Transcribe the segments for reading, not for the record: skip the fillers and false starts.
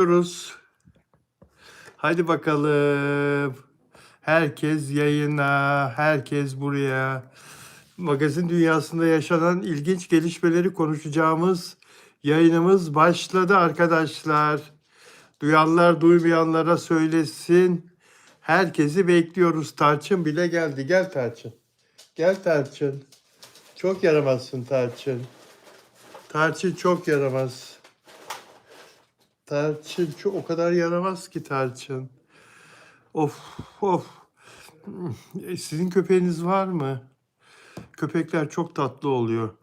Başlıyoruz. Hadi bakalım. Herkes yayına, herkes buraya. Magazin dünyasında yaşanan ilginç gelişmeleri konuşacağımız yayınımız başladı arkadaşlar. Duyanlar duymayanlara söylesin. Herkesi bekliyoruz. Tarçın bile geldi. Gel Tarçın. Gel Tarçın. Çok yaramazsın Tarçın. Tarçın çok yaramaz. Tarçın çok o kadar yaramaz ki Tarçın. Of of. Sizin köpeğiniz var mı? Köpekler çok tatlı oluyor.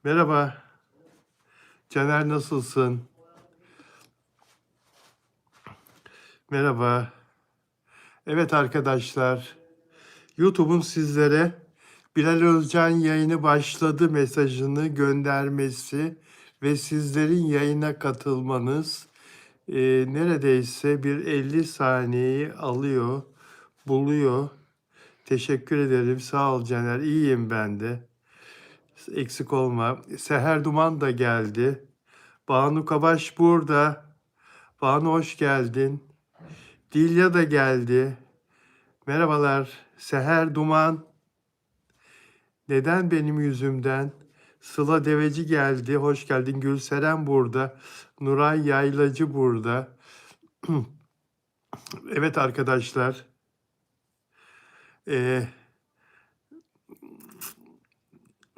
Merhaba. Caner nasılsın? Merhaba. Evet arkadaşlar. YouTube'un sizlere Bilal Özcan yayını başladı mesajını göndermesi ve sizlerin yayına katılmanız neredeyse bir 50 saniyeyi alıyor, buluyor. Teşekkür ederim. Sağ ol Caner. İyiyim ben de. Eksik olma. Seher Duman da geldi. Banu Kabaş burada. Banu hoş geldin. Dilya da geldi. Merhabalar. Seher Duman. Neden benim yüzümden? Sıla Deveci geldi. Hoş geldin. Gülseren burada. Nuray Yaylacı burada. Evet arkadaşlar. Ee,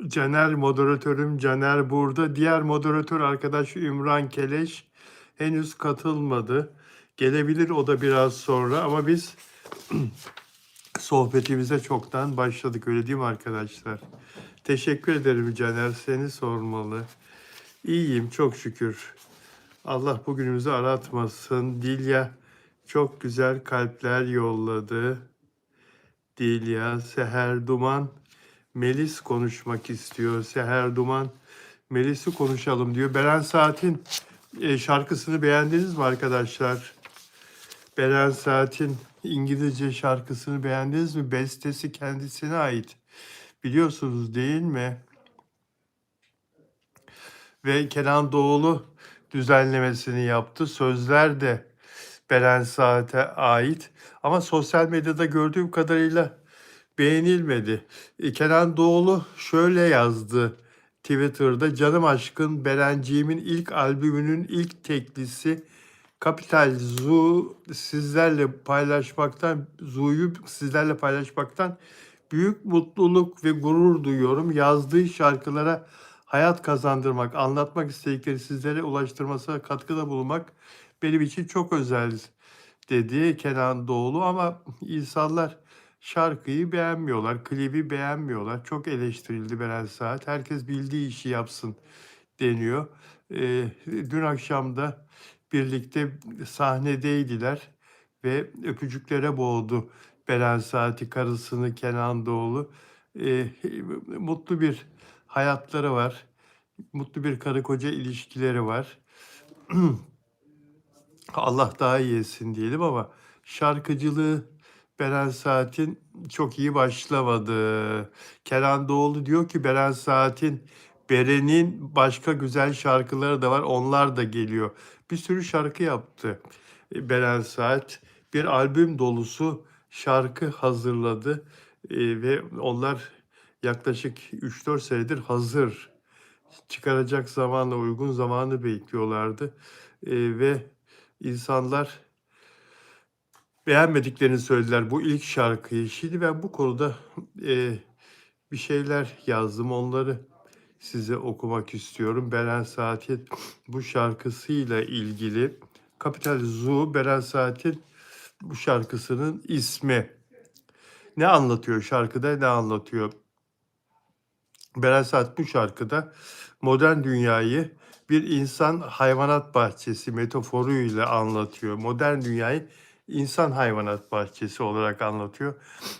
Caner moderatörüm Caner burada. Diğer moderatör arkadaş Ümran Keleş henüz katılmadı. Gelebilir o da biraz sonra ama biz sohbetimize çoktan başladık öyle değil mi arkadaşlar? Teşekkür ederim Caner, seni sormalı. İyiyim çok şükür. Allah bugünümüzü aratmasın. Dilya çok güzel kalpler yolladı. Dilya, Seher Duman, Melis konuşmak istiyor. Seher Duman, Melis'i konuşalım diyor. Beren Saat'in şarkısını beğendiniz mi arkadaşlar? Beren Saat'in İngilizce şarkısını beğendiniz mi? Bestesi kendisine ait. Biliyorsunuz değil mi? Ve Kenan Doğulu düzenlemesini yaptı. Sözler de Beren Saat'e ait. Ama sosyal medyada gördüğüm kadarıyla beğenilmedi. Kenan Doğulu şöyle yazdı Twitter'da. Canım aşkın Berenciğimin ilk albümünün ilk teklisi Kapital Zoo Zoo'yu sizlerle paylaşmaktan büyük mutluluk ve gurur duyuyorum. Yazdığı şarkılara hayat kazandırmak, anlatmak istedikleri sizlere ulaştırmasına katkıda bulunmak benim için çok özel dedi Kenan Doğulu ama insanlar şarkıyı beğenmiyorlar, klibi beğenmiyorlar. Çok eleştirildi Beren Saat. Herkes bildiği işi yapsın deniyor. Dün akşam da birlikte sahnedeydiler ve öpücüklere boğdu Beren Saat'i, karısını Kenan Doğulu. Mutlu bir hayatları var. Mutlu bir karı koca ilişkileri var. Allah daha iyi etsin diyelim ama şarkıcılığı Beren Saat'in çok iyi başlamadı. Kenan Doğulu diyor ki Beren'in başka güzel şarkıları da var. Onlar da geliyor. Bir sürü şarkı yaptı. Beren Saat bir albüm dolusu şarkı hazırladı. Ve onlar yaklaşık 3-4 senedir hazır. Çıkaracak zamanla uygun zamanı bekliyorlardı. Ve insanlar beğenmediklerini söylediler bu ilk şarkıyı. Şimdi ben bu konuda bir şeyler yazdım. Onları size okumak istiyorum. Beren Saat'in bu şarkısıyla ilgili. Kapital Zoo, Beren Saat'in bu şarkısının ismi. Ne anlatıyor şarkıda, ne anlatıyor? Beren Saat bu şarkıda modern dünyayı bir insan hayvanat bahçesi metaforuyla anlatıyor. Modern dünyayı insan hayvanat bahçesi olarak anlatıyor.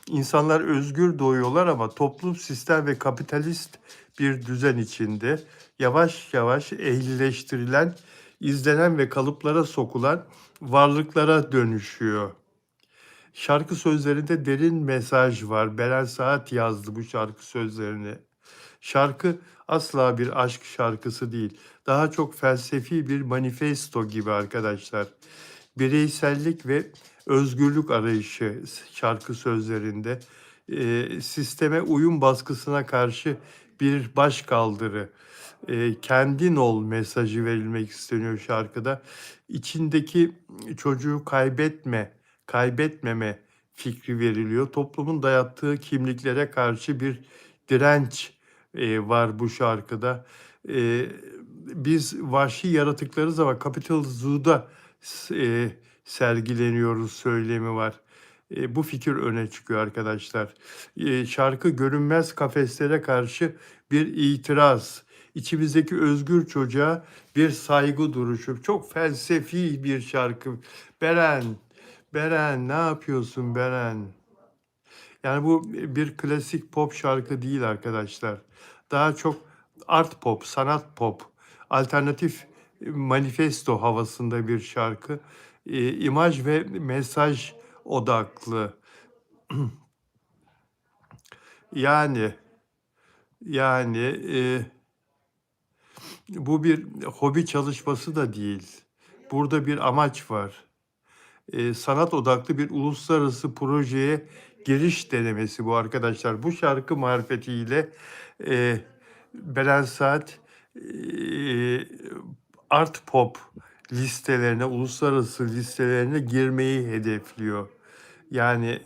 İnsanlar özgür doğuyorlar ama toplum, sistem ve kapitalist bir düzen içinde yavaş yavaş ehlileştirilen, izlenen ve kalıplara sokulan varlıklara dönüşüyor. Şarkı sözlerinde derin mesaj var. Beren Saat yazdı bu şarkı sözlerini. Şarkı asla bir aşk şarkısı değil. Daha çok felsefi bir manifesto gibi arkadaşlar. Bireysellik ve özgürlük arayışı şarkı sözlerinde, sisteme uyum baskısına karşı bir başkaldırı, kendin ol mesajı verilmek isteniyor şarkıda. İçindeki çocuğu kaybetmeme fikri veriliyor. Toplumun dayattığı kimliklere karşı bir direnç var bu şarkıda. Biz vahşi yaratıklarız ama Capitol Zoo'da sergileniyoruz söylemi var. Bu fikir öne çıkıyor arkadaşlar. Şarkı görünmez kafeslere karşı bir itiraz. İçimizdeki özgür çocuğa bir saygı duruşu. Çok felsefi bir şarkı. Beren, Beren ne yapıyorsun Beren? Yani bu bir klasik pop şarkı değil arkadaşlar. Daha çok art pop, sanat pop, alternatif manifesto havasında bir şarkı. İmaj ve mesaj odaklı. Yani yani bu bir hobi çalışması da değil. Burada bir amaç var. Sanat odaklı bir uluslararası projeye giriş denemesi bu arkadaşlar. Bu şarkı marifetiyle Beren Saat art pop listelerine, uluslararası listelerine girmeyi hedefliyor. Yani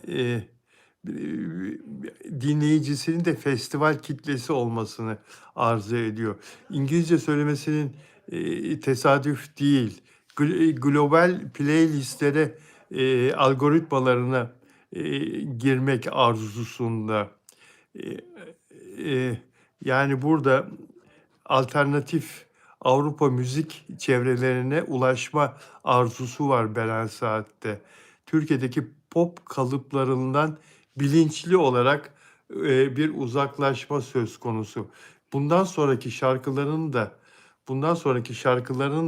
dinleyicisinin de festival kitlesi olmasını arzu ediyor. İngilizce söylemesinin tesadüf değil. Global playlistlere, algoritmalarına girmek arzusunda. E, Yani burada alternatif Avrupa müzik çevrelerine ulaşma arzusu var Beren Saat'te. Türkiye'deki pop kalıplarından bilinçli olarak bir uzaklaşma söz konusu. Bundan sonraki şarkılarını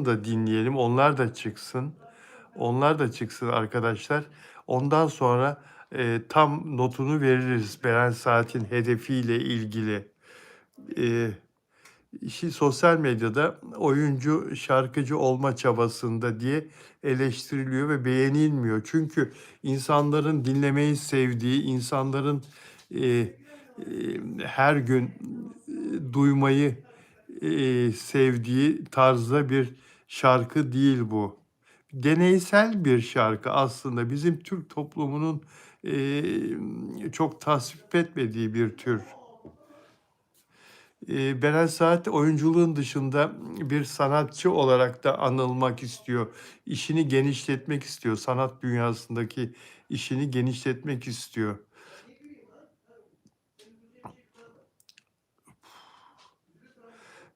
da dinleyelim. Onlar da çıksın. Onlar da çıksın arkadaşlar. Ondan sonra tam notunu veririz Beren Saat'in hedefiyle ilgili. E, Sosyal medyada oyuncu, şarkıcı olma çabasında diye eleştiriliyor ve beğenilmiyor. Çünkü insanların dinlemeyi sevdiği, insanların her gün duymayı sevdiği tarzda bir şarkı değil bu. Deneysel bir şarkı aslında. Bizim Türk toplumunun çok tasvip etmediği bir tür. Beren Saat oyunculuğun dışında bir sanatçı olarak da anılmak istiyor. İşini genişletmek istiyor. Sanat dünyasındaki işini genişletmek istiyor.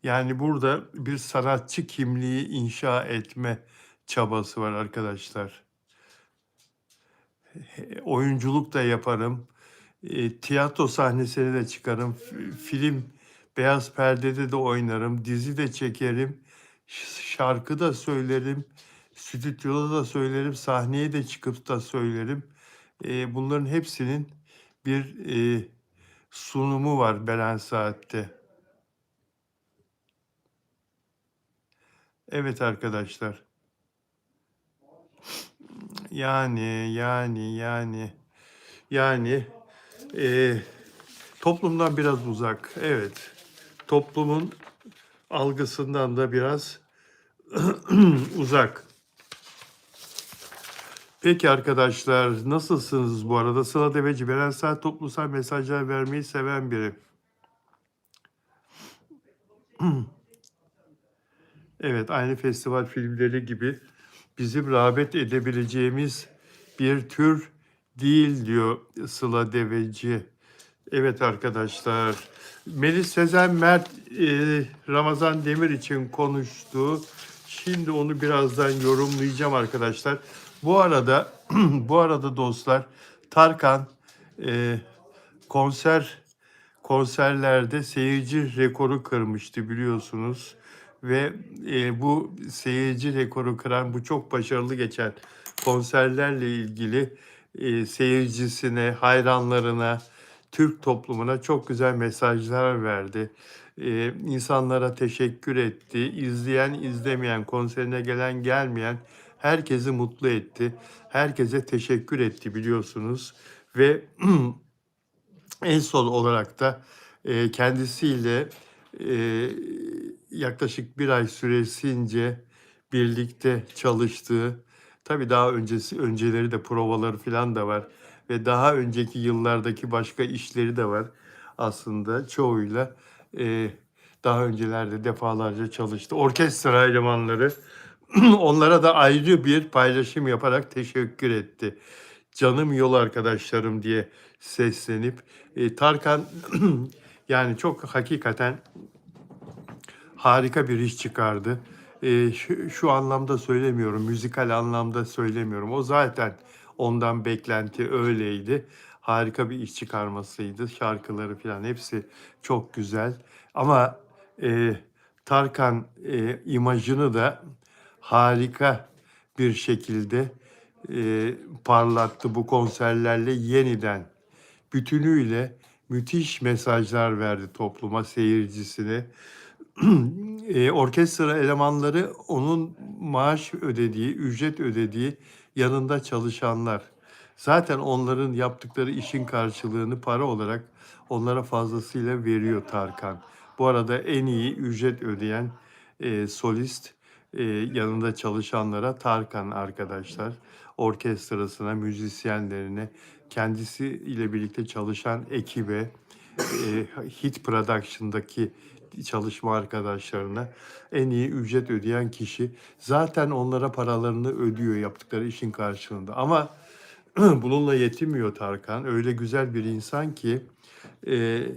Yani burada bir sanatçı kimliği inşa etme çabası var arkadaşlar. Oyunculuk da yaparım. Tiyatro sahnesine de çıkarım. Film, beyaz perdede de oynarım. Dizi de çekerim. Şarkı da söylerim. Stüdyoda da söylerim. Sahneye de çıkıp da söylerim. Bunların hepsinin bir sunumu var Beren Saat'te. Evet arkadaşlar. Yani toplumdan biraz uzak. Evet. Toplumun algısından da biraz uzak. Peki arkadaşlar nasılsınız bu arada? Sıla Deveci, Beren Saat toplumsal mesajlar vermeyi seven biri. Evet, aynı festival filmleri gibi bizim rağbet edebileceğimiz bir tür değil diyor Sıla Deveci. Evet arkadaşlar. Melis Sezen Mert Ramazan Demir için konuştu. Şimdi onu birazdan yorumlayacağım arkadaşlar. Bu arada bu arada dostlar Tarkan e, konserlerde seyirci rekoru kırmıştı biliyorsunuz. Ve bu seyirci rekoru kıran bu çok başarılı geçen konserlerle ilgili seyircisine, hayranlarına, Türk toplumuna çok güzel mesajlar verdi. İnsanlara teşekkür etti. İzleyen, izlemeyen, konserine gelen, gelmeyen herkesi mutlu etti. Herkese teşekkür etti biliyorsunuz ve en son olarak da, kendisiyle, eee, yaklaşık bir ay süresince birlikte çalıştığı, tabii daha önceleri de provaları filan da var ve daha önceki yıllardaki başka işleri de var aslında çoğuyla. Eee, Daha öncelerde defalarca çalıştı. Orkestra elemanları onlara da ayrı bir paylaşım yaparak teşekkür etti. "Canım yol arkadaşlarım." diye seslenip, Tarkan yani çok hakikaten harika bir iş çıkardı. Şu anlamda söylemiyorum, müzikal anlamda söylemiyorum. O zaten ondan beklenti öyleydi. Harika bir iş çıkarmasıydı. Şarkıları filan hepsi çok güzel ama, Tarkan, imajını da harika bir şekilde, parlattı bu konserlerle yeniden. Bütünüyle müthiş mesajlar verdi topluma, seyircisine. Orkestra elemanları onun maaş ödediği, ücret ödediği yanında çalışanlar. Zaten onların yaptıkları işin karşılığını para olarak onlara fazlasıyla veriyor Tarkan. Bu arada en iyi ücret ödeyen, solist, yanında çalışanlara Tarkan arkadaşlar. Orkestrasına, müzisyenlerine, kendisiyle birlikte çalışan ekibe, Hit Production'daki çalışma arkadaşlarına en iyi ücret ödeyen kişi. Zaten onlara paralarını ödüyor yaptıkları işin karşılığında. Ama bununla yetinmiyor Tarkan. Öyle güzel bir insan ki, eee,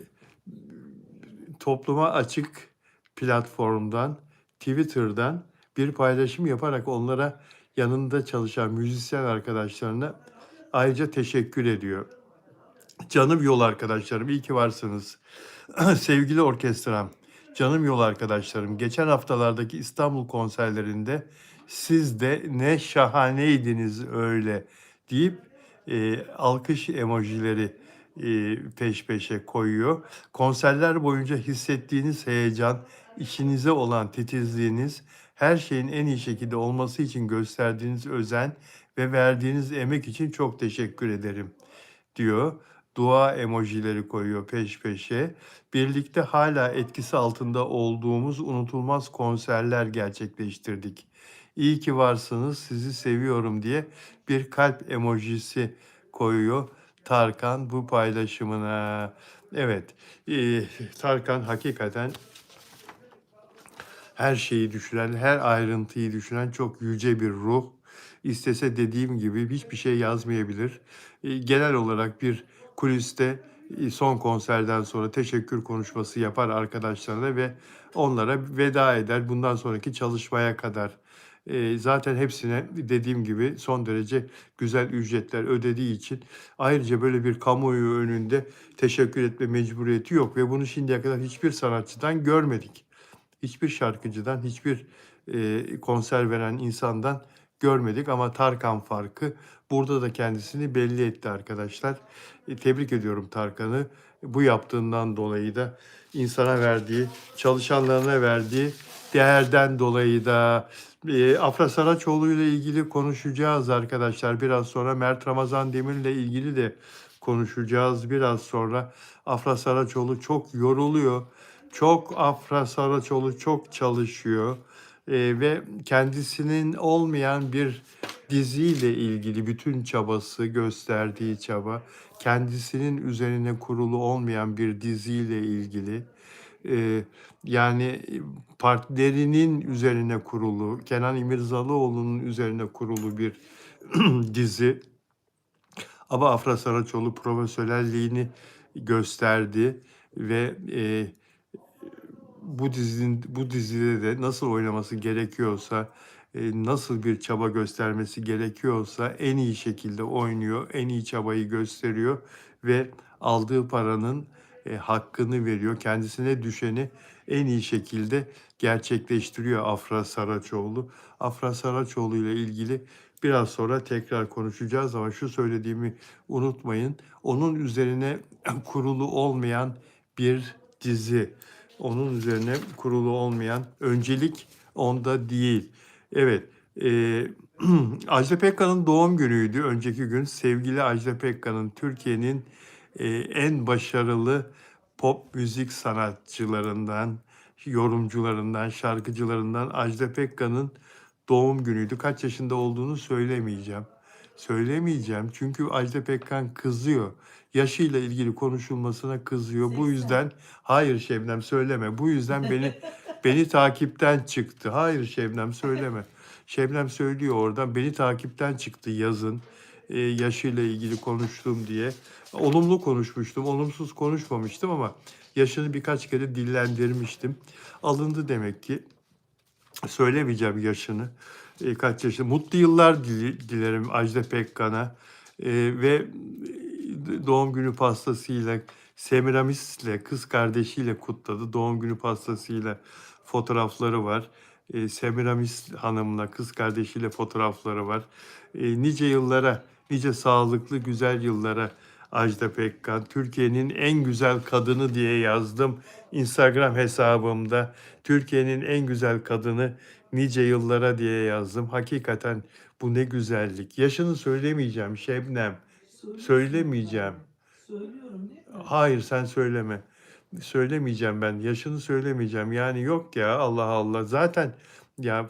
topluma açık platformdan, Twitter'dan bir paylaşım yaparak onlara yanında çalışan müzisyen arkadaşlarına ayrıca teşekkür ediyor. Canım yol arkadaşlarım, iyi ki varsınız. Sevgili orkestram, canım yol arkadaşlarım, geçen haftalardaki İstanbul konserlerinde siz de ne şahaneydiniz öyle deyip, alkış emojileri, peş peşe koyuyor. Konserler boyunca hissettiğiniz heyecan, işinize olan titizliğiniz, her şeyin en iyi şekilde olması için gösterdiğiniz özen ve verdiğiniz emek için çok teşekkür ederim diyor. Dua emojileri koyuyor peş peşe. Birlikte hala etkisi altında olduğumuz unutulmaz konserler gerçekleştirdik. İyi ki varsınız, sizi seviyorum diye bir kalp emojisi koyuyor Tarkan bu paylaşımına. Evet, Tarkan hakikaten her şeyi düşünen, her ayrıntıyı düşünen çok yüce bir ruh. İstese dediğim gibi hiçbir şey yazmayabilir. Genel olarak bir kuliste, son konserden sonra teşekkür konuşması yapar arkadaşlarına ve onlara veda eder bundan sonraki çalışmaya kadar. Zaten hepsine dediğim gibi son derece güzel ücretler ödediği için ayrıca böyle bir kamuoyu önünde teşekkür etme mecburiyeti yok ve bunu şimdiye kadar hiçbir sanatçıdan görmedik. Hiçbir şarkıcıdan, hiçbir, konser veren insandan görmedik ama Tarkan farkı burada da kendisini belli etti arkadaşlar. Tebrik ediyorum Tarkan'ı. Bu yaptığından dolayı da insana verdiği, çalışanlarına verdiği değerden dolayı da. Afra Saraçoğlu ile ilgili konuşacağız arkadaşlar. Biraz sonra Mert Ramazan Demir'le ilgili de konuşacağız biraz sonra. Afra Saraçoğlu çok yoruluyor. Afra Saraçoğlu çok çalışıyor, ve kendisinin olmayan bir diziyle ilgili bütün çabası, gösterdiği çaba, kendisinin üzerine kurulu olmayan bir diziyle ilgili, eee, yani, partnerinin üzerine kurulu, Kenan İmirzalıoğlu'nun üzerine kurulu bir dizi. Ama Afra Saraçoğlu profesyonelliğini gösterdi ve, bu dizide de nasıl oynaması gerekiyorsa, nasıl bir çaba göstermesi gerekiyorsa en iyi şekilde oynuyor, en iyi çabayı gösteriyor ve aldığı paranın, hakkını veriyor. Kendisine düşeni en iyi şekilde gerçekleştiriyor Afra Saraçoğlu. Afra Saraçoğlu ile ilgili biraz sonra tekrar konuşacağız ama şu söylediğimi unutmayın. Onun üzerine kurulu olmayan bir dizi. Onun üzerine kurulu olmayan öncelik onda değil. Evet, Ajda Pekkan'ın doğum günüydü önceki gün. Sevgili Ajda Pekkan'ın Türkiye'nin en başarılı pop müzik sanatçılarından, yorumcularından, şarkıcılarından Ajda Pekkan'ın doğum günüydü. Kaç yaşında olduğunu söylemeyeceğim. Söylemeyeceğim çünkü Ajda Pekkan kızıyor. Yaşıyla ilgili konuşulmasına kızıyor. Bu 80. yüzden hayır Şebnem söyleme. Bu yüzden beni takipten çıktı. Hayır Şebnem söyleme. Şebnem söylüyor oradan beni takipten çıktı yazın. Yaşıyla ilgili konuştum diye. Olumlu konuşmuştum, olumsuz konuşmamıştım ama yaşını birkaç kere dillendirmiştim. Alındı demek ki. Söylemeyeceğim yaşını. Kaç yaşında. Mutlu yıllar dilerim Ajda Pekkan'a. Ve doğum günü pastasıyla, Semiramis'le, kız kardeşiyle kutladı. Doğum günü pastasıyla fotoğrafları var. Semiramis Hanım'la, kız kardeşiyle fotoğrafları var. Nice yıllara, nice sağlıklı, güzel yıllara Ajda Pekkan. Türkiye'nin en güzel kadını diye yazdım Instagram hesabımda. Türkiye'nin en güzel kadını nice yıllara diye yazdım. Hakikaten bu ne güzellik. Yaşını söylemeyeceğim Şebnem. Söylemeyeceğim. Söylüyorum değil mi? Hayır sen söyleme. Söylemeyeceğim ben. Yaşını söylemeyeceğim. Yani yok ya Allah Allah. Zaten ya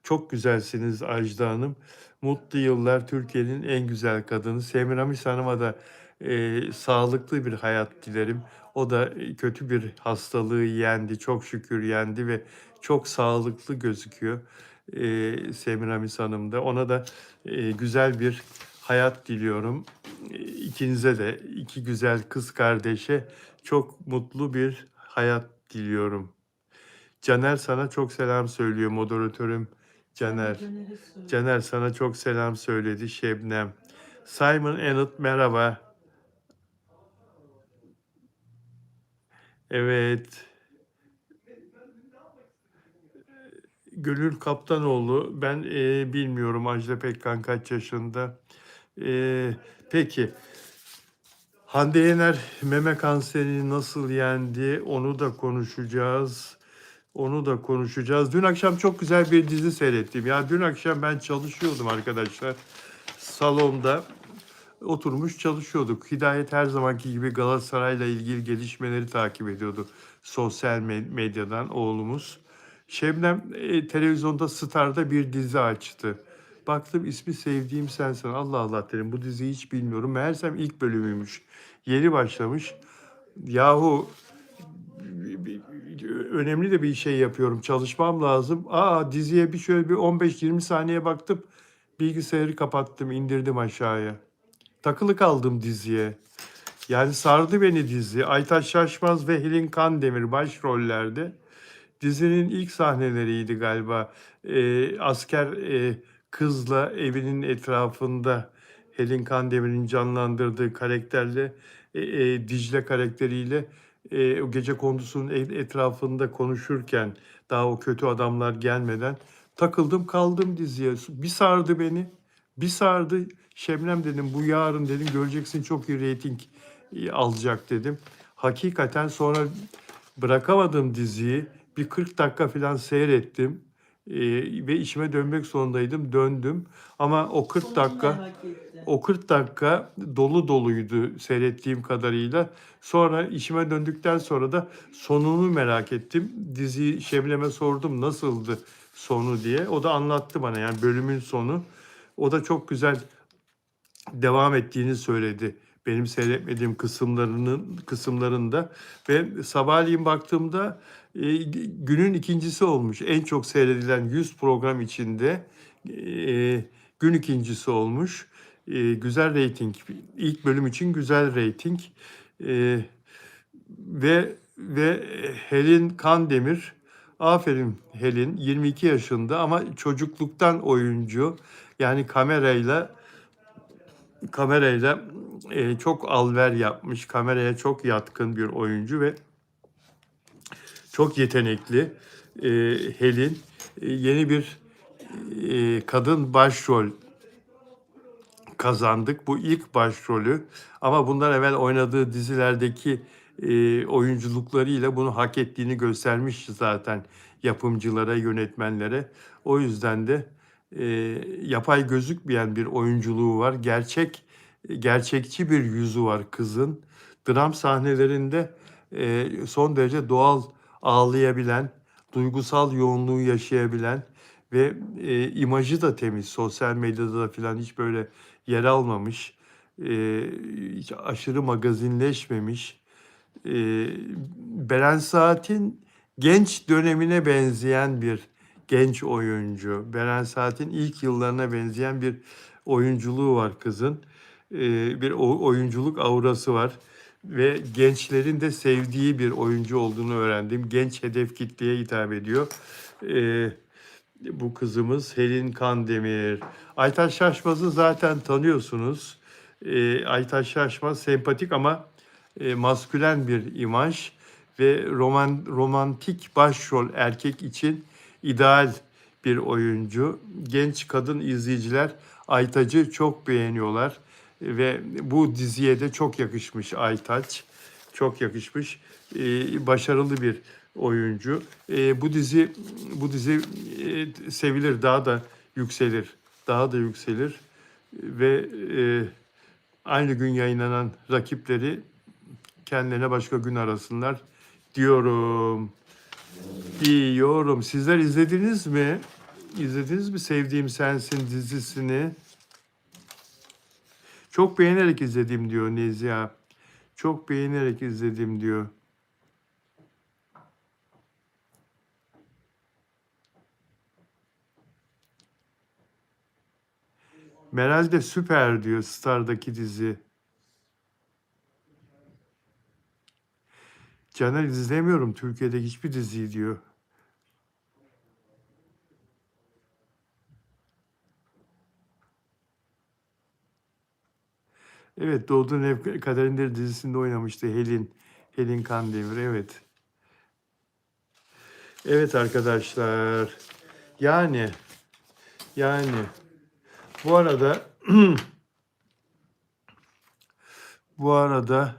çok güzelsiniz Ajda Hanım. Mutlu yıllar Türkiye'nin en güzel kadını. Semiramis Hanım'a da sağlıklı bir hayat dilerim. O da kötü bir hastalığı yendi. Çok şükür yendi ve çok sağlıklı gözüküyor. Semiramis Hanım da. Ona da güzel bir hayat diliyorum. İkinize de, iki güzel kız kardeşe çok mutlu bir hayat diliyorum. Caner sana çok selam söylüyor moderatörüm Caner. Caner'e söyle. Caner sana çok selam söyledi Şebnem. Simon Enid merhaba. Evet. Gönül Kaptanoğlu. Ben bilmiyorum Ajda Pekkan kaç yaşında. Peki. Hande Yener meme kanserini nasıl yendi onu da konuşacağız. Onu da konuşacağız. Dün akşam çok güzel bir dizi seyrettim. Ya dün akşam ben çalışıyordum arkadaşlar. Salonda oturmuş çalışıyorduk. Hidayet her zamanki gibi Galatasaray'la ilgili gelişmeleri takip ediyordu. Sosyal medyadan oğlumuz. Şebnem televizyonda Star'da bir dizi açtı. Baktım ismi Sevdiğim Sensin. Allah Allah dedim bu diziyi hiç bilmiyorum. Meğersem ilk bölümüymüş. Yeni başlamış. Yahu önemli de bir şey yapıyorum. Çalışmam lazım. Diziye şöyle bir 15-20 saniye baktım. Bilgisayarı kapattım, indirdim aşağıya. Takılı kaldım diziye. Yani sardı beni dizi. Aytaç Şaşmaz ve Helin Kandemir başrollerde. Dizinin ilk sahneleriydi galiba. Asker kızla evinin etrafında Helin Kandemir'in canlandırdığı karakterle Dicle karakteriyle o gecekondusunun etrafında konuşurken daha o kötü adamlar gelmeden takıldım kaldım diziye. Bir sardı beni. Bir sardı. Şebnem dedim bu yarın dedim göreceksin çok iyi reyting alacak dedim. Hakikaten sonra bırakamadım diziyi. Bir 40 dakika falan seyrettim. Ve işime dönmek zorundaydım. Döndüm. Ama o 40 Sonunu dakika merak ettim. o 40 dakika dolu doluydu seyrettiğim kadarıyla. Sonra işime döndükten sonra da sonunu merak ettim. Diziyi Şebnem'e sordum nasıldı sonu diye. O da anlattı bana yani bölümün sonu. O da çok güzel devam ettiğini söyledi. Benim seyretmediğim kısımlarında ve sabahleyin baktığımda günün ikincisi olmuş. En çok seyredilen 100 program içinde gün ikincisi olmuş. Güzel reyting. İlk bölüm için güzel reyting. Ve Helin Kandemir, aferin Helin, 22 yaşında ama çocukluktan oyuncu. Yani kamerayla çok alver yapmış, kameraya çok yatkın bir oyuncu ve çok yetenekli. Helin yeni bir kadın başrol kazandık. Bu ilk başrolü ama bundan evvel oynadığı dizilerdeki oyunculuklarıyla bunu hak ettiğini göstermiş zaten yapımcılara, yönetmenlere. O yüzden de yapay gözükmeyen bir oyunculuğu var. Gerçekçi bir yüzü var kızın. Dram sahnelerinde son derece doğal ağlayabilen, duygusal yoğunluğu yaşayabilen ve imajı da temiz. Sosyal medyada da filan hiç böyle yer almamış. Hiç aşırı magazinleşmemiş. Beren Saat'in genç dönemine benzeyen bir genç oyuncu. Beren Saat'in ilk yıllarına benzeyen bir oyunculuğu var kızın. Bir oyunculuk aurası var ve gençlerin de sevdiği bir oyuncu olduğunu öğrendim. Genç hedef kitleye hitap ediyor. Bu kızımız Helin Kandemir. Aytaç Şaşmaz'ı zaten tanıyorsunuz. Aytaç Şaşmaz sempatik ama maskülen bir imaj ve romantik başrol erkek için ideal bir oyuncu. Genç kadın izleyiciler Aytaç'ı çok beğeniyorlar ve bu diziye de çok yakışmış Aytaç. Çok yakışmış. Başarılı bir oyuncu. Bu dizi sevilir, daha da yükselir. Daha da yükselir ve aynı gün yayınlanan rakipleri kendilerine başka gün arasınlar diyorum. Diyorum. Sizler izlediniz mi? İzlediniz mi Sevdiğim Sensin dizisini? Çok beğenerek izledim diyor Neziha. Çok beğenerek izledim diyor. Meral de süper diyor Star'daki dizi. Caner izlemiyorum Türkiye'de hiçbir diziyi diyor. Evet, Doğduğun Ev Kaderindir dizisinde oynamıştı Helin. Helin Kandemir, evet. Evet arkadaşlar. Yani bu arada bu arada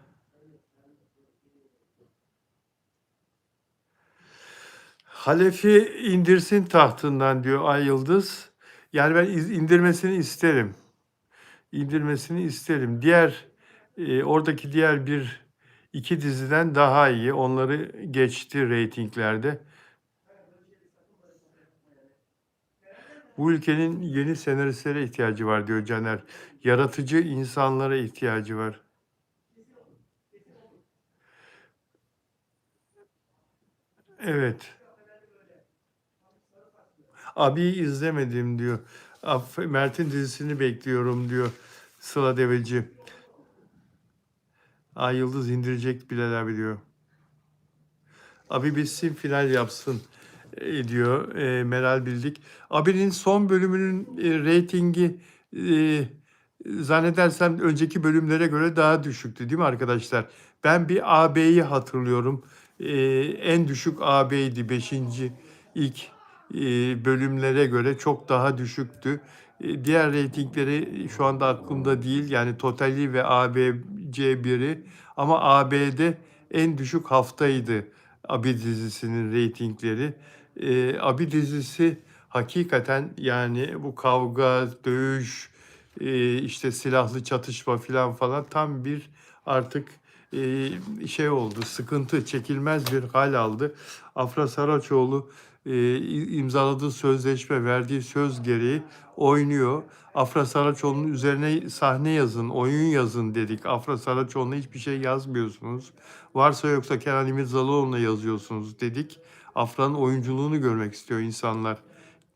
Halef'i indirsin tahtından diyor Ay Yıldız. Yani ben indirmesini isterim. İndirmesini isterim. Oradaki diğer iki diziden daha iyi. Onları geçti reytinglerde. Bu ülkenin yeni senaristlere ihtiyacı var diyor Caner. Yaratıcı insanlara ihtiyacı var. Evet. Abi izlemedim diyor. Mert'in dizisini bekliyorum diyor Sıla Deveci. Ay Yıldız indirecek Bilal abi diyor. Abi bitsin final yapsın diyor Meral Bildik. Abi'nin son bölümünün reytingi zannedersem önceki bölümlere göre daha düşüktü değil mi arkadaşlar? Ben bir AB'yi hatırlıyorum. En düşük AB'ydi 5. ilk bölümlere göre çok daha düşüktü. Diğer reytingleri şu anda aklımda değil. Yani Totali ve ABC1'i ama AB'de en düşük haftaydı Abi dizisinin reytingleri. Abi dizisi hakikaten yani bu kavga, dövüş, işte silahlı çatışma falan tam bir artık şey oldu, sıkıntı, çekilmez bir hal aldı. Afra Saraçoğlu imzaladığı sözleşme, verdiği söz gereği oynuyor. Afra Saraçoğlu'nun üzerine sahne yazın, oyun yazın dedik. Afra Saraçoğlu'na hiçbir şey yazmıyorsunuz. Varsa yoksa Kenan İmirzalıoğlu'na yazıyorsunuz dedik. Afra'nın oyunculuğunu görmek istiyor insanlar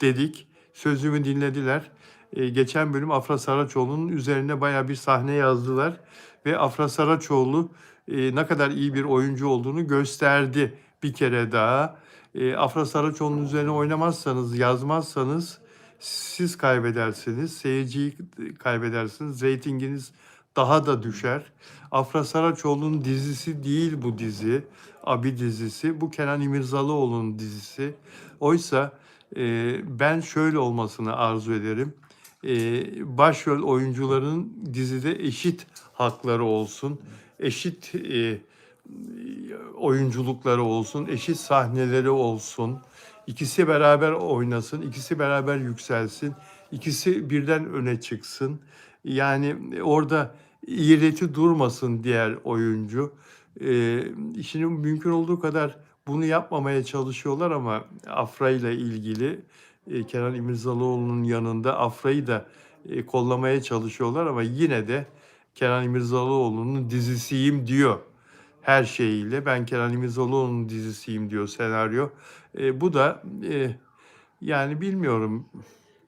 dedik. Sözümü dinlediler. Geçen bölüm Afra Saraçoğlu'nun üzerine baya bir sahne yazdılar. Ve Afra Saraçoğlu ne kadar iyi bir oyuncu olduğunu gösterdi bir kere daha. Afra Saraçoğlu'nun üzerine oynamazsanız, yazmazsanız siz kaybedersiniz. Seyirciyi kaybedersiniz. Reytinginiz daha da düşer. Afra Saraçoğlu'nun dizisi değil bu dizi. Abi dizisi. Bu Kenan İmirzalıoğlu'nun dizisi. Oysa ben şöyle olmasını arzu ederim. Başrol oyuncuların dizide eşit hakları olsun. Eşit oyunculukları olsun. Eşit sahneleri olsun. İkisi beraber oynasın. İkisi beraber yükselsin. İkisi birden öne çıksın. Yani orada iğreti durmasın diğer oyuncu. Şimdi mümkün olduğu kadar bunu yapmamaya çalışıyorlar ama Afra ile ilgili Kenan İmirzalıoğlu'nun yanında Afra'yı da kollamaya çalışıyorlar ama yine de Kenan İmirzalıoğlu'nun dizisiyim diyor her şeyiyle. Ben Kenan İmirzalıoğlu'nun dizisiyim diyor senaryo. Bu da yani bilmiyorum.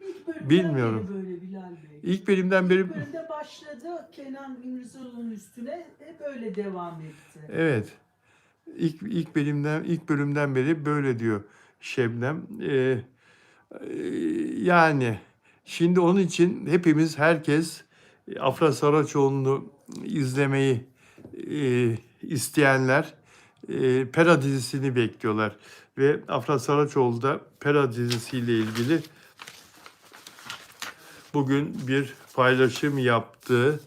İlk bölümden Bilmiyorum. beri böyle Bilal Bey. İlk bölümden beri İlk bölümde başladı Kenan İmirzalıoğlu'nun üstüne hep öyle devam etti. evet. İlk bölümden beri böyle diyor Şebnem. Yani şimdi onun için herkes Afra Saraçoğlu'nu izlemeyi isteyenler Pera dizisini bekliyorlar. Ve Afra Saraçoğlu da Pera dizisiyle ilgili bugün bir paylaşım yaptı.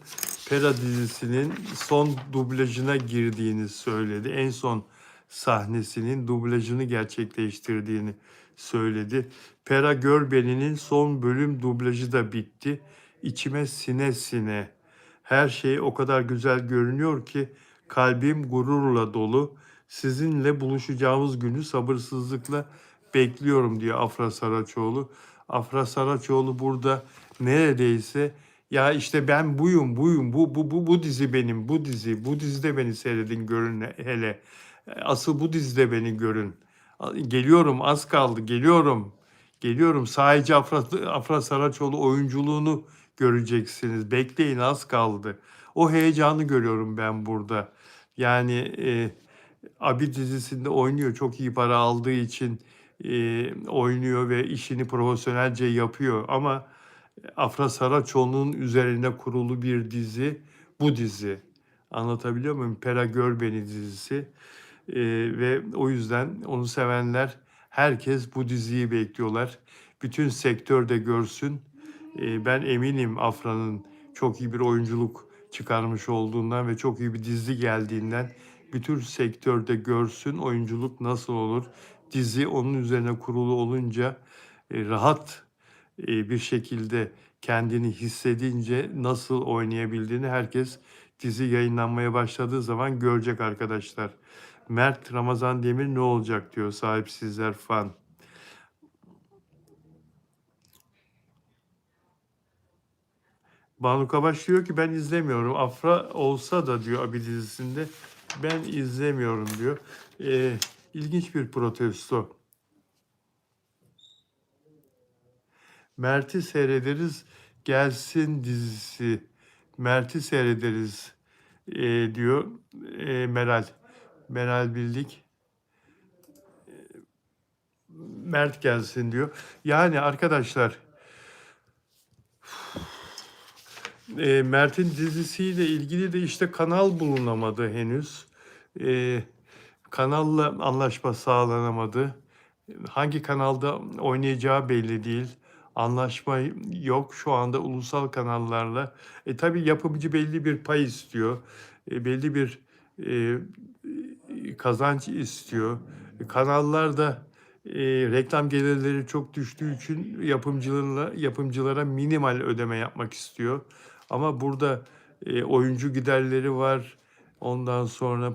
Pera dizisinin son dublajına girdiğini söyledi. En son sahnesinin dublajını gerçekleştirdiğini söyledi. Pera Görbeli'nin son bölüm dublajı da bitti. İçime sine sine. Her şey o kadar güzel görünüyor ki kalbim gururla dolu. Sizinle buluşacağımız günü sabırsızlıkla bekliyorum diyor Afra Saraçoğlu. Afra Saraçoğlu burada neredeyse ya işte ben buyum bu dizi benim bu dizide beni seyredin görün hele. Asıl bu dizide beni görün. Geliyorum az kaldı geliyorum sadece Afra Saraçoğlu oyunculuğunu göreceksiniz. Bekleyin az kaldı. O heyecanı görüyorum ben burada. Yani Abi dizisinde oynuyor. Çok iyi para aldığı için oynuyor ve işini profesyonelce yapıyor. Ama Afra Saraçoğlu'nun üzerine kurulu bir dizi bu dizi. Anlatabiliyor muyum? Pera Gör Beni dizisi. Ve o yüzden onu sevenler herkes bu diziyi bekliyorlar. Bütün sektör de görsün. Ben eminim Afra'nın çok iyi bir oyunculuk çıkarmış olduğundan ve çok iyi bir dizi geldiğinden bütün sektörde görsün oyunculuk nasıl olur. Dizi onun üzerine kurulu olunca rahat bir şekilde kendini hissedince nasıl oynayabildiğini herkes dizi yayınlanmaya başladığı zaman görecek arkadaşlar. Mert Ramazan Demir ne olacak diyor sahipsizler fan. Banu Kabaş diyor ki ben izlemiyorum. Afra olsa da diyor Abi dizisinde ben izlemiyorum diyor. İlginç bir protesto. Mert'i seyrederiz gelsin dizisi. Mert'i seyrederiz diyor Meral. Meral Bildik. Mert gelsin diyor. Yani arkadaşlar Mert'in dizisiyle ilgili de işte kanal bulunamadı henüz. Kanalla anlaşma sağlanamadı. Hangi kanalda oynayacağı belli değil. Anlaşma yok şu anda ulusal kanallarla. Tabii yapımcı belli bir pay istiyor. Belli bir e, kazanç istiyor. Kanallar da reklam gelirleri çok düştüğü için yapımcılara minimal ödeme yapmak istiyor. Ama burada oyuncu giderleri var. Ondan sonra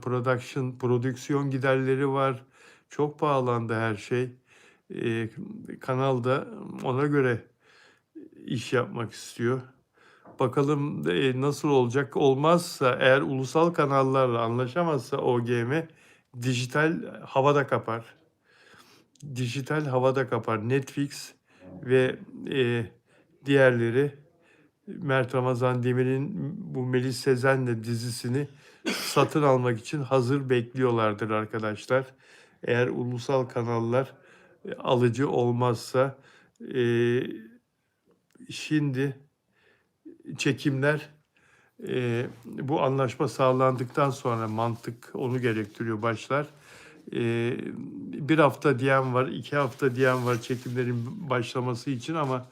prodüksiyon giderleri var. Çok pahalandı her şey. Kanal da ona göre iş yapmak istiyor. Bakalım nasıl olacak. Olmazsa eğer ulusal kanallarla anlaşamazsa OGM dijital havada kapar. Dijital havada kapar. Netflix ve diğerleri Mert Ramazan Demir'in bu Melis Sezen'le dizisini satın almak için hazır bekliyorlardır arkadaşlar. Eğer ulusal kanallar alıcı olmazsa şimdi çekimler Bu anlaşma sağlandıktan sonra mantık onu gerektiriyor başlar. Bir hafta diyen var, 2 hafta diyen var çekimlerin başlaması için ama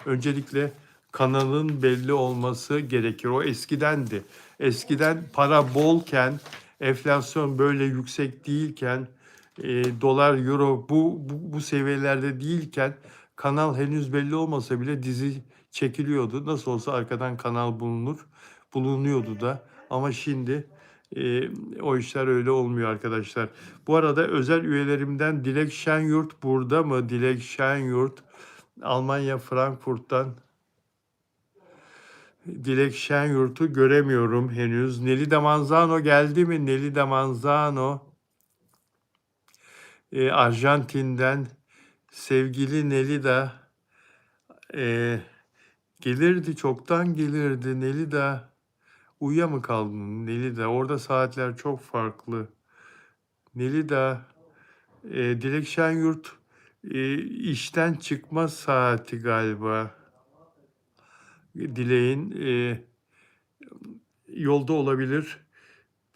öncelikle kanalın belli olması gerekir. O eskidendi. Eskiden para bolken, enflasyon böyle yüksek değilken, dolar, euro bu seviyelerde değilken kanal henüz belli olmasa bile dizi çekiliyordu. Nasıl olsa arkadan kanal bulunuyordu da. Ama şimdi o işler öyle olmuyor arkadaşlar. Bu arada özel üyelerimden Dilek Şenyurt burada mı? Dilek Şenyurt, Almanya Frankfurt'tan. Dilek Şenyurt'u göremiyorum henüz. Nelly Manzano geldi mi? Nelly Manzano, Arjantin'den sevgili Nelly gelirdi, çoktan gelirdi. Nelly uyuya mı kaldın Nelly? Orada saatler çok farklı. Nelly Dilek Şenyurt işten çıkma saati galiba. Dilek'in yolda olabilir.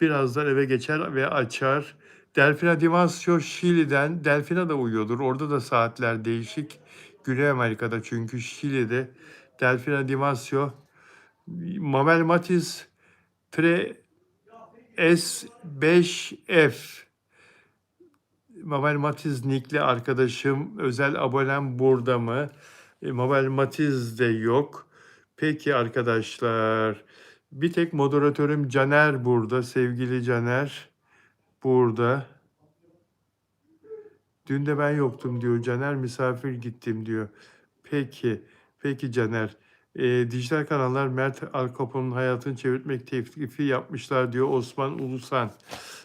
Birazdan eve geçer ve açar. Delfina Dimasio Şili'den. Delfina da uyuyordur. Orada da saatler değişik. Güney Amerika'da çünkü Şili'de. Delfina Dimasio. Mabel Matiz S5F. Mabel Matiz nickli arkadaşım, özel abonem burada mı? Mabel Matiz de yok. Peki arkadaşlar, bir tek moderatörüm Caner burada, sevgili Caner burada. Dün de ben yoktum diyor Caner, misafir gittim diyor. Peki Caner. Dijital kanallar Mert Alkapon'un hayatını çevirtmek teklifi yapmışlar diyor Osman Ulusan.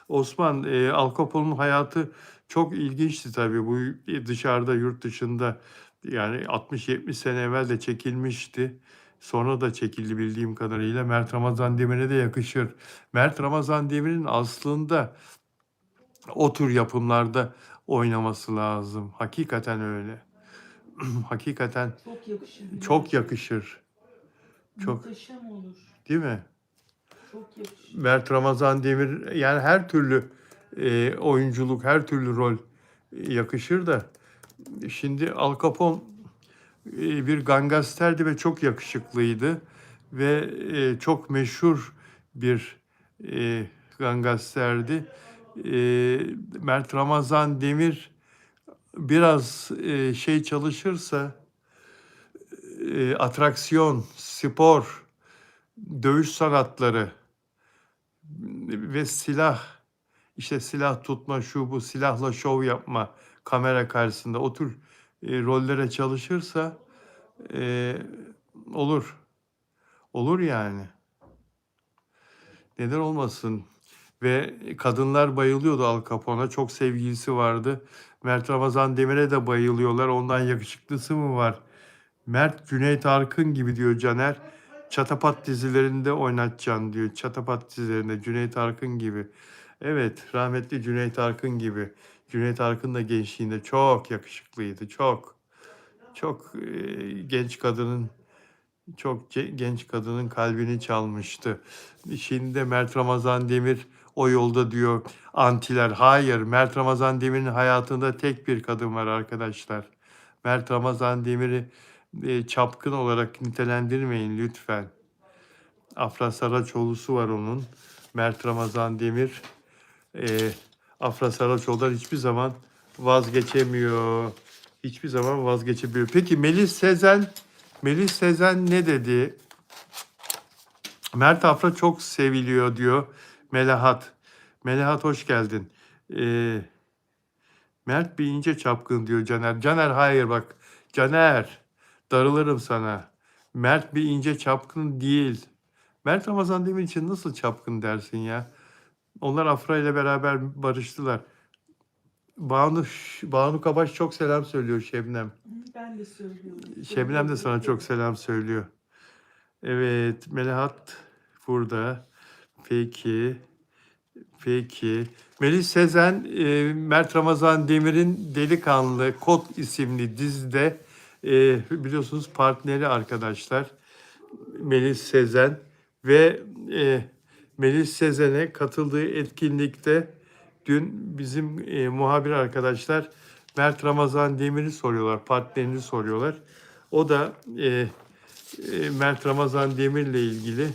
Osman, Al Capone'un hayatı çok ilginçti tabii. Bu dışarıda, yurt dışında yani 60-70 sene evvel de çekilmişti. Sonra da çekildi bildiğim kadarıyla. Mert Ramazan Demir'e de yakışır. Mert Ramazan Demir'in aslında o tür yapımlarda oynaması lazım. Hakikaten öyle. Hakikaten Çok yakışır. çok yakışır. Çok, Muhteşem olur. değil mi? Çok yakışır. Mert Ramazan Demir yani her türlü oyunculuk, her türlü rol yakışır da şimdi Al Capone bir gangsterdi ve çok yakışıklıydı ve çok meşhur bir gangsterdi. Mert Ramazan Demir biraz çalışırsa atraksiyon, spor, dövüş sanatları ve silah tutma, şu bu, silahla şov yapma kamera karşısında, o tür rollere çalışırsa olur. Olur yani. Neden olmasın? Ve kadınlar bayılıyordu Al Capone'a. Çok sevgilisi vardı. Mert Ramazan Demir'e de bayılıyorlar. Ondan yakışıklısı mı var? Mert Cüneyt Arkın gibi diyor Caner. Çatapat dizilerinde oynatacaksın diyor. Çatapat dizilerinde Cüneyt Arkın gibi. Evet, rahmetli Cüneyt Arkın gibi. Cüneyt Arkın da gençliğinde çok yakışıklıydı. Çok genç kadının kalbini çalmıştı. Şimdi de Mert Ramazan Demir o yolda diyor antiler. Hayır, Mert Ramazan Demir'in hayatında tek bir kadın var arkadaşlar. Mert Ramazan Demir'i çapkın olarak nitelendirmeyin lütfen. Afra Saraçoğlu'su var onun. Mert Ramazan Demir Afra Saraçoğlu'dan hiçbir zaman vazgeçemiyor. Hiçbir zaman vazgeçemiyor. Peki Melis Sezen ne dedi? Mert Afra çok seviliyor diyor Melahat. Melahat hoş geldin. Mert bir ince çapkın diyor Caner. Caner hayır bak. Caner darılırım sana. Mert bir ince çapkın değil. Mert Ramazan Demir için nasıl çapkın dersin ya? Onlar Afra ile beraber barıştılar. Banu Kabaş çok selam söylüyor Şebnem. Ben de söylüyorum. Şebnem de sana çok selam söylüyor. Evet, Melahat burada. Peki. Melis Sezen, Mert Ramazan Demir'in Delikanlı Kod isimli dizide biliyorsunuz partneri arkadaşlar. Melis Sezen Ve Melis Sezen'e katıldığı etkinlikte dün bizim muhabir arkadaşlar Mert Ramazan Demir'i soruyorlar, partnerini soruyorlar. O da Mert Ramazan Demir'le ilgili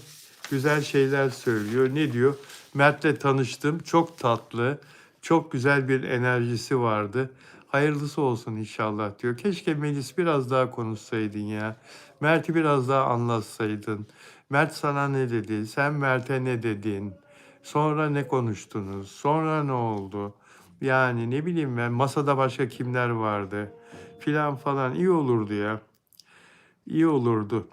güzel şeyler söylüyor. Ne diyor? Mert'le tanıştım. Çok tatlı, çok güzel bir enerjisi vardı. Hayırlısı olsun inşallah diyor. Keşke Melis biraz daha konuşsaydın ya. Mert'i biraz daha anlatsaydın. Mert sana ne dedi? Sen Mert'e ne dedin? Sonra ne konuştunuz? Sonra ne oldu? Yani ne bileyim ben, masada başka kimler vardı? Filan falan, iyi olurdu ya. İyi olurdu.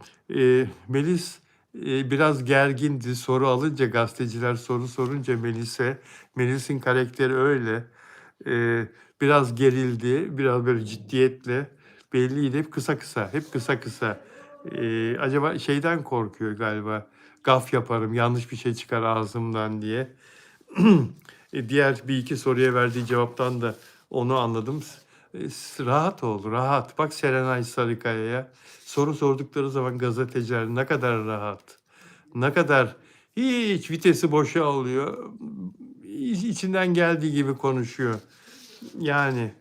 Melis biraz gergindi. Soru alınca, gazeteciler soru sorunca Melis'in karakteri öyle. Biraz gerildi, biraz böyle ciddiyetle belliydi. Hep kısa kısa, hep kısa kısa. Acaba şeyden korkuyor galiba. Gaf yaparım, yanlış bir şey çıkar ağzımdan diye. Diğer bir iki soruya verdiği cevaptan da onu anladım. Rahat ol, rahat. Bak Serenay Sarıkaya'ya soru sordukları zaman gazeteciler ne kadar rahat, ne kadar hiç vitesi boşa alıyor, içinden geldiği gibi konuşuyor. Yani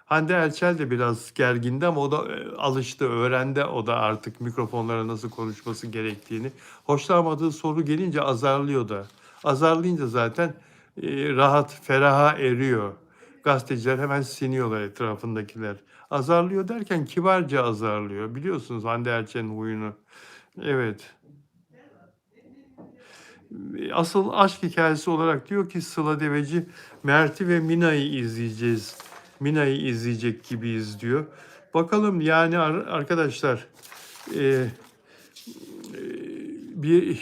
Hande Erçel de biraz gergindi ama o da alıştı, öğrendi o da artık mikrofonlara nasıl konuşması gerektiğini. Hoşlanmadığı soru gelince azarlıyor da. Azarlayınca zaten rahat, feraha eriyor. Gazeteciler hemen siniyorlar, etrafındakiler. Azarlıyor derken kibarca azarlıyor. Biliyorsunuz Hande Erçel'in huyunu. Evet. Asıl aşk hikayesi olarak diyor ki Sıla Deveci, Mert'i ve Mina'yı izleyeceğiz. Mina'yı izleyecek gibiyiz diyor. Bakalım yani arkadaşlar, e, e, bir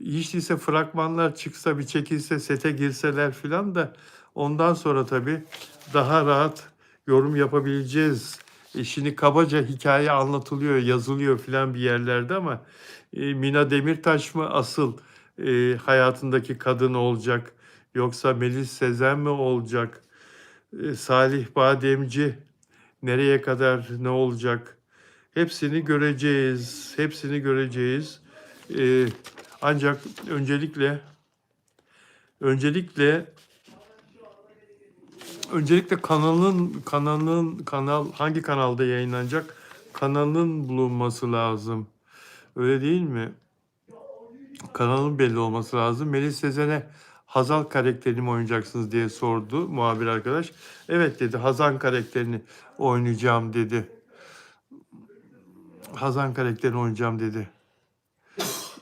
hiç değilse fragmanlar çıksa, bir çekilse, sete girseler filan da ondan sonra tabii daha rahat yorum yapabileceğiz. Şimdi kabaca hikaye anlatılıyor, yazılıyor filan bir yerlerde ama Mina Demirtaş mı asıl hayatındaki kadın olacak, yoksa Melis Sezen mi olacak? Salih Bademci nereye kadar ne olacak? Hepsini göreceğiz. Hepsini göreceğiz. Ee, Ancak öncelikle kanal hangi kanalda yayınlanacak? Kanalın bulunması lazım. Öyle değil mi? Kanalın belli olması lazım. Melis Sezen'e Hazal karakterini mi oynayacaksınız diye sordu muhabir arkadaş. Evet dedi, Hazan karakterini oynayacağım dedi. Hazan karakterini oynayacağım dedi.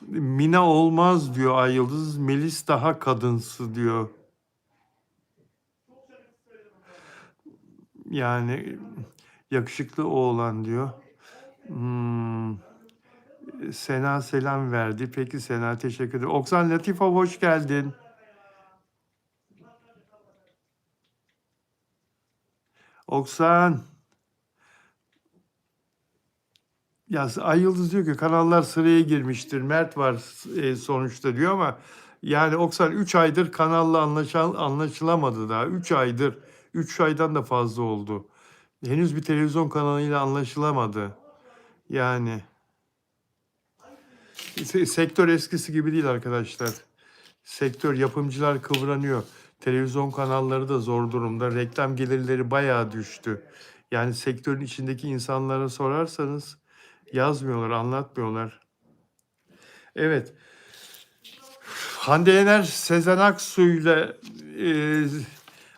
Mina olmaz diyor Ay Yıldız. Melis daha kadınsı diyor. Yani yakışıklı oğlan diyor. Hmm, Sena selam verdi. Peki Sena, teşekkür ederim. Oksan Latife, hoş geldin. Oksan. Ya Ay Yıldız diyor ki kanallar sıraya girmiştir. Mert var sonuçta diyor ama yani Oksan 3 aydır kanalla anlaşılamadı daha. 3 aydır. 3 aydan da fazla oldu. Henüz bir televizyon kanalıyla anlaşılamadı. Yani sektör eskisi gibi değil arkadaşlar. Sektör, yapımcılar kıvranıyor. Televizyon kanalları da zor durumda. Reklam gelirleri bayağı düştü. Yani sektörün içindeki insanlara sorarsanız yazmıyorlar, anlatmıyorlar. Evet. Hande Yener, Sezen Aksu'yla e,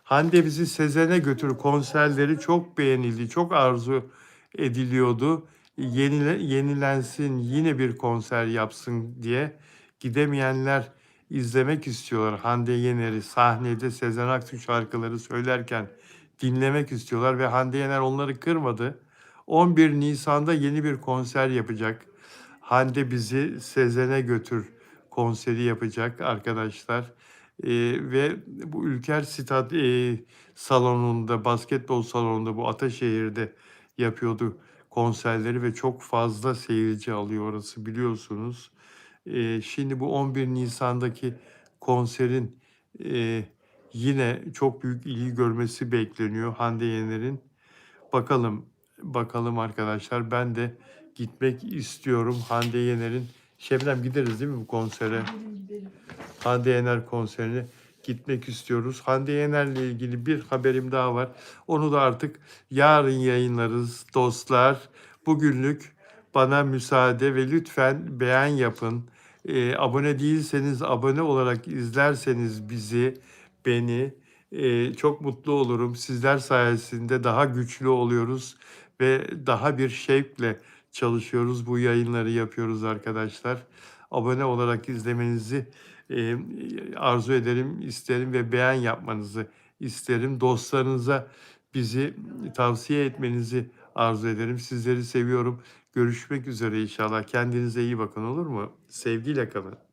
Hande bizi Sezen'e götür konserleri çok beğenildi, çok arzu ediliyordu. Yenilensin, yine bir konser yapsın diye gidemeyenler izlemek istiyorlar. Hande Yener'i sahnede Sezen Aksu şarkıları söylerken dinlemek istiyorlar ve Hande Yener onları kırmadı. 11 Nisan'da yeni bir konser yapacak. Hande bizi Sezen'e götür konseri yapacak arkadaşlar. Ve bu Ülker Stat salonunda, basketbol salonunda, bu Ataşehir'de yapıyordu konserleri ve çok fazla seyirci alıyor orası, biliyorsunuz. Şimdi bu 11 Nisan'daki konserin yine çok büyük ilgi görmesi bekleniyor Hande Yener'in. Bakalım, bakalım arkadaşlar. Ben de gitmek istiyorum Hande Yener'in Şebnem gideriz değil mi bu konsere? Gidelim. Hande Yener konserine gitmek istiyoruz. Hande Yener'le ilgili bir haberim daha var. Onu da artık yarın yayınlarız dostlar. Bugünlük bana müsaade ve lütfen beğen yapın. Abone değilseniz abone olarak izlerseniz beni çok mutlu olurum. Sizler sayesinde daha güçlü oluyoruz ve daha bir şevkle çalışıyoruz. Bu yayınları yapıyoruz arkadaşlar. Abone olarak izlemenizi e, arzu ederim, isterim ve beğen yapmanızı isterim. Dostlarınıza bizi tavsiye etmenizi arzu ederim. Sizleri seviyorum. Görüşmek üzere inşallah. Kendinize iyi bakın, olur mu? Sevgiyle kalın.